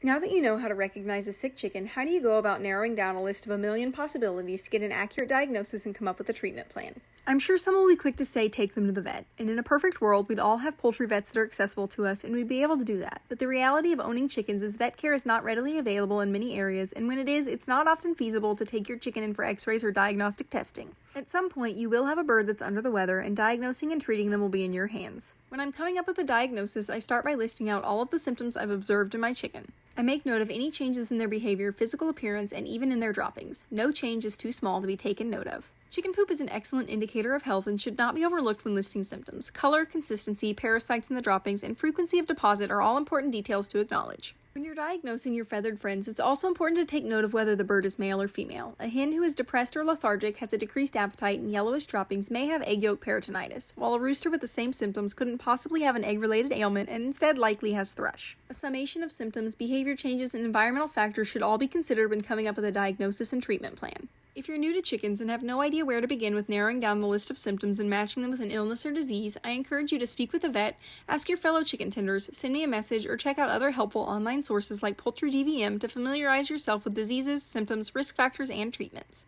Now that you know how to recognize a sick chicken, how do you go about narrowing down a list of a million possibilities to get an accurate diagnosis and come up with a treatment plan? I'm sure some will be quick to say take them to the vet, and in a perfect world, we'd all have poultry vets that are accessible to us, and we'd be able to do that. But the reality of owning chickens is vet care is not readily available in many areas, and when it is, it's not often feasible to take your chicken in for x-rays or diagnostic testing. At some point, you will have a bird that's under the weather, and diagnosing and treating them will be in your hands. When I'm coming up with a diagnosis, I start by listing out all of the symptoms I've observed in my chicken. I make note of any changes in their behavior, physical appearance, and even in their droppings. No change is too small to be taken note of. Chicken poop is an excellent indicator of health and should not be overlooked when listing symptoms. Color, consistency, parasites in the droppings, and frequency of deposit are all important details to acknowledge. When you're diagnosing your feathered friends, it's also important to take note of whether the bird is male or female. A hen who is depressed or lethargic, has a decreased appetite, and yellowish droppings may have egg yolk peritonitis, while a rooster with the same symptoms couldn't possibly have an egg-related ailment and instead likely has thrush. A summation of symptoms, behavior changes, and environmental factors should all be considered when coming up with a diagnosis and treatment plan. If you're new to chickens and have no idea where to begin with narrowing down the list of symptoms and matching them with an illness or disease, I encourage you to speak with a vet, ask your fellow chicken tenders, send me a message, or check out other helpful online sources like Poultry DVM to familiarize yourself with diseases, symptoms, risk factors, and treatments.